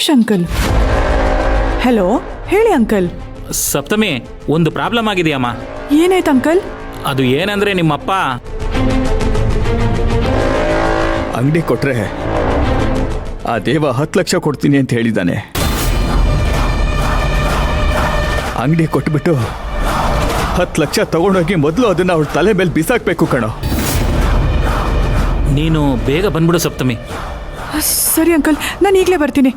Suresh uncle. Hello, ಹೇಳಿ uncle. ಸಪ್ತಮಿ, ಒಂದು problem ಆಗಿದೆಯಮ್ಮ. ಏನಾಯ್ತು ಅಂಕಲ್? ಅದು ಏನಂದ್ರೆ ನಿಮ್ಮಪ್ಪ ಅಂಗಡಿ ಕೊಟ್ರೆ ಆ ದೇವ 10 ಲಕ್ಷ ಕೊಡ್ತೀನಿ ಅಂತ ಹೇಳಿದ್ದಾನೆ. ಅಂಗಡಿ ಕೊಟ್ಬಿಟ್ಟು 10 ಲಕ್ಷ ತಗೊಂಡೋಗಿ ಮೊದಲು ಅದನ್ನ ಅವಳ ತಲೆ ಮೇಲೆ ಬಿಸಾಕ್ಬೇಕು ಕಣೋ. ನೀನು ಬೇಗ ಬಂದ್ಬಿಡು ಸಪ್ತಮಿ. ಸರಿ ಅಂಕಲ್, ನಾನು ಈಗಲೇ ಬರ್ತೀನಿ.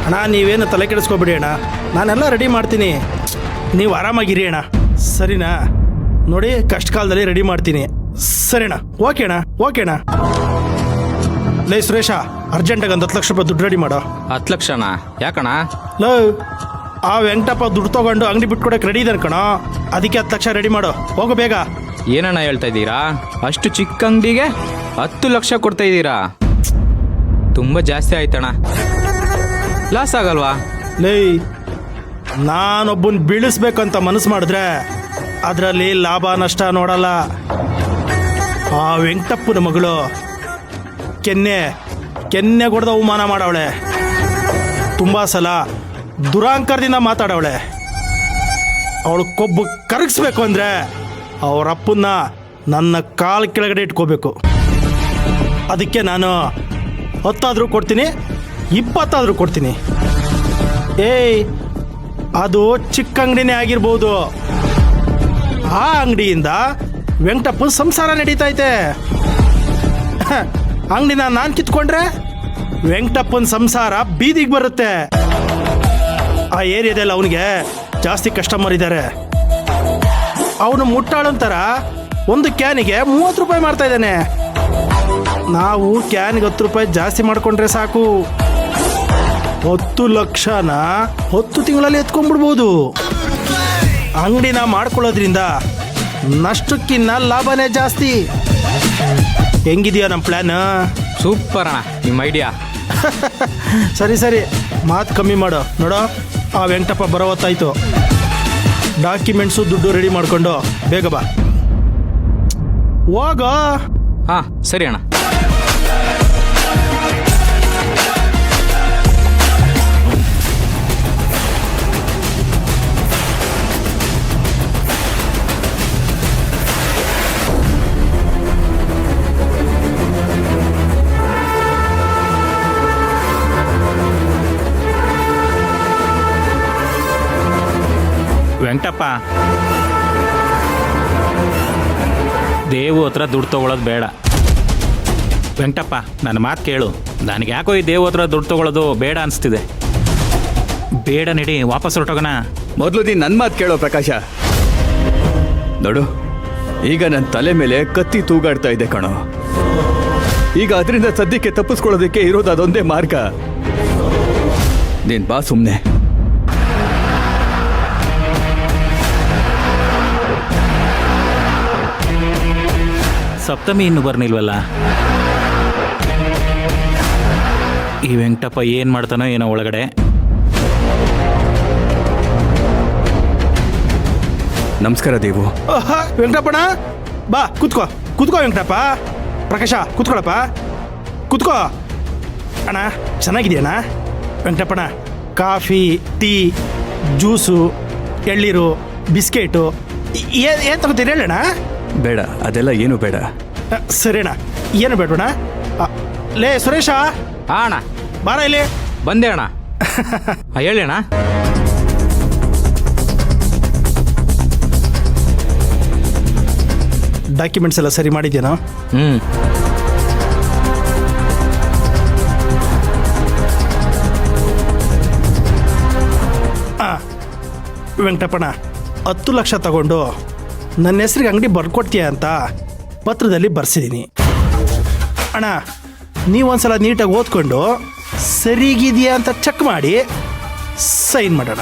ಅಣ್ಣ, ನೀವೇನು ತಲೆ ಕೆಡಿಸ್ಕೊಬಿಡಿ ಅಣ್ಣ, ನಾನೆಲ್ಲ ರೆಡಿ ಮಾಡ್ತೀನಿ. ನೀವು ಆರಾಮಾಗಿರಿ ಅಣ್ಣ, ಸರಿನಾ? ನೋಡಿ, ಕಷ್ಟ ಕಾಲದಲ್ಲಿ ರೆಡಿ ಮಾಡ್ತೀನಿ. ಸರಿಣ್ಣ, ಓಕೆಣ್ಣ, ಓಕೆಣ್ಣ. ಲೇ ಸುರೇಶ, ಅರ್ಜೆಂಟಾಗಿ ಒಂದು 10 ಲಕ್ಷ ರೂಪಾಯಿ ದುಡ್ಡು ರೆಡಿ ಮಾಡೋ. 10 ಲಕ್ಷನಾ? ಯಾಕಣ್ಣ? ಲೋ, ಆ ವೆಂಕಟಪ್ಪ ದುಡ್ಡು ತೊಗೊಂಡು ಅಂಗಡಿ ಬಿಟ್ಕೊಡಕ್ಕೆ ರೆಡಿ ಇದ್ದಾನೆ ಕಣೋ, ಅದಕ್ಕೆ 10 ಲಕ್ಷ ರೆಡಿ ಮಾಡೋ. ಹೋಗು ಬೇಗ. ಏನಣ್ಣ ಹೇಳ್ತಾ ಇದ್ದೀರಾ? ಅಷ್ಟು ಚಿಕ್ಕ ಅಂಗಡಿಗೆ 10 ಲಕ್ಷ ಕೊಡ್ತಾ ಇದ್ದೀರಾ? ತುಂಬ ಜಾಸ್ತಿ ಆಯ್ತಣ್ಣ. ಲಾಸ್ ಆಗಲ್ವಾ? ಲೇ, ನಾನೊಬ್ಬನ ಬೀಳಿಸ್ಬೇಕಂತ ಮನಸ್ಸು ಮಾಡಿದ್ರೆ ಅದರಲ್ಲಿ ಲಾಭ ನಷ್ಟ ನೋಡಲ್ಲ. ಆ ವೆಂಕಟಪ್ಪನ ಮಗಳು ಕೆನ್ನೆ ಕೊಡ್ದ ಅವಮಾನ ಮಾಡವಳೆ. ತುಂಬ ಸಲ ದುರಾಂಕರದಿಂದ ಮಾತಾಡವಳೆ. ಅವಳು ಕೊಬ್ಬು ಕರಗಿಸ್ಬೇಕು ಅಂದರೆ ಅವರಪ್ಪನ್ನ ನನ್ನ ಕಾಲು ಕೆಳಗಡೆ ಇಟ್ಕೋಬೇಕು. ಅದಕ್ಕೆ ನಾನು 10 ಕೊಡ್ತೀನಿ, 20 ಕೊಡ್ತೀನಿ. ಏಯ್, ಅದು ಚಿಕ್ಕ ಅಂಗಡಿನೇ ಆಗಿರ್ಬೋದು, ಆ ಅಂಗಡಿಯಿಂದ ವೆಂಕಟಪ್ಪನ ಸಂಸಾರ ನಡೀತೈತೆ. ಅಂಗಡಿನ ನಾನು ಕಿತ್ಕೊಂಡ್ರೆ ವೆಂಕಟಪ್ಪನ ಸಂಸಾರ ಬೀದಿಗೆ ಬರುತ್ತೆ. ಆ ಏರಿಯಾದಲ್ಲಿ ಅವನಿಗೆ ಜಾಸ್ತಿ ಕಸ್ಟಮರ್ ಇದ್ದಾರೆ. ಅವನು ಮುಟ್ಟಾಳಂತರ ಒಂದು ಕ್ಯಾನಿಗೆ 30 ರೂಪಾಯಿ ಮಾಡ್ತಾ ಇದ್ದಾನೆ. ನಾವು ಕ್ಯಾನ್ಗೆ 10 ರೂಪಾಯಿ ಜಾಸ್ತಿ ಮಾಡಿಕೊಂಡ್ರೆ ಸಾಕು, 10 ಲಕ್ಷನ 10 ತಿಂಗಳಲ್ಲಿ ಎತ್ಕೊಂಡ್ಬಿಡ್ಬೋದು. ಅಂಗಡಿನ ಮಾಡ್ಕೊಳ್ಳೋದ್ರಿಂದ ನಷ್ಟಕ್ಕಿನ್ನ ಲಾಭನೇ ಜಾಸ್ತಿ. ಹೆಂಗಿದೆಯಾ ನಮ್ಮ ಪ್ಲ್ಯಾನ್? ಸೂಪರ್ ಅಣ್ಣ ನಿಮ್ಮ ಐಡಿಯಾ. ಸರಿ ಸರಿ, ಮಾತು ಕಮ್ಮಿ ಮಾಡೋ. ನೋಡೋ, ಆ ವೆಂಕಟಪ್ಪ ಬರೋ ಹೊತ್ತಾಯ್ತು. ಡಾಕ್ಯುಮೆಂಟ್ಸು ದುಡ್ಡು ರೆಡಿ ಮಾಡ್ಕೊಂಡು ಬೇಗ ಬಾ. ಹೋಗೋ. ಹಾಂ ಸರಿ ಅಣ್ಣ. ವೆಂಕಟಪ್ಪ, ದೇವು ಹತ್ರ ದುಡ್ಡು ತೊಗೊಳೋದು ಬೇಡ. ವೆಂಕಟಪ್ಪ, ನನ್ನ ಮಾತು ಕೇಳು. ನನಗೆ ಯಾಕೋ ಈ ದೇವು ಹತ್ರ ದುಡ್ಡು ತೊಗೊಳೋದು ಬೇಡ ಅನಿಸ್ತಿದೆ. ಬೇಡ, ನಡಿ, ವಾಪಸ್ ಹೊರಟೋಗೋಣ. ಮೊದಲು ನೀನು ನನ್ನ ಮಾತು ಕೇಳೋ ಪ್ರಕಾಶ. ನೋಡು, ಈಗ ನನ್ನ ತಲೆ ಮೇಲೆ ಕತ್ತಿ ತೂಗಾಡ್ತಾ ಇದೆ ಕಣೋ. ಈಗ ಅದರಿಂದ ಸದ್ಯಕ್ಕೆ ತಪ್ಪಿಸ್ಕೊಳ್ಳೋದಕ್ಕೆ ಇರೋದು ಅದೊಂದೇ ಮಾರ್ಗ. ನೀನು ಬಾ ಸುಮ್ಮನೆ. ಸಪ್ತಮಿ ಇನ್ನೂ ಬರ್ನಿಲ್ವಲ್ಲ. ಈ ವೆಂಕಟಪ್ಪ ಏನು ಮಾಡ್ತಾನೋ ಏನೋ ಒಳಗಡೆ. ನಮಸ್ಕಾರ ದೇವು. ವೆಂಕಟಪ್ಪಣ, ಬಾ ಕೂತ್ಕೋ. ಕೂತ್ಕೋ ವೆಂಕಟಪ್ಪ. ಪ್ರಕಾಶ, ಕೂತ್ಕೊಳಪ್ಪ, ಕೂತ್ಕೋ. ಅಣ್ಣ, ಚೆನ್ನಾಗಿದೆಯಣ್ಣ? ವೆಂಕಟಪ್ಪಣ, ಕಾಫಿ, ಟೀ, ಜ್ಯೂಸು, ಎಳ್ಳೀರು, ಬಿಸ್ಕೆಟು ಏನು ತಗೋತೀರಿ ಹೇಳಣ್ಣ? ಬೇಡ, ಅದೆಲ್ಲ ಏನು ಬೇಡ. ಸರಿ ಅಣ್ಣ, ಏನು ಬೇಡಣ್ಣ. ಲೇ ಸುರೇಶ, ಹಾಂ ಅಣ್ಣ. ಬಾರ ಇಲ್ಲಿ. ಬಂದೆ ಅಣ್ಣ. ಹೇಳಿ ಅಣ್ಣ. ಡಾಕ್ಯುಮೆಂಟ್ಸ್ ಎಲ್ಲ ಸರಿ ಮಾಡಿದ್ಯೇನೋ? ವೆಂಕಟಪ್ಪಣ್ಣ, 10 ಲಕ್ಷ ತಗೊಂಡು ನನ್ನ ಹೆಸ್ರಿಗೆ ಅಂಗಡಿ ಬರ್ಕೊಡ್ತೀಯ ಅಂತ ಪತ್ರದಲ್ಲಿ ಬರ್ಸಿದ್ದೀನಿ ಅಣ್ಣ. ನೀವೊಂದ್ಸಲ ನೀಟಾಗಿ ಓದ್ಕೊಂಡು ಸರಿಗಿದೆಯಾ ಅಂತ ಚೆಕ್ ಮಾಡಿ ಸೈನ್ ಮಾಡೋಣ.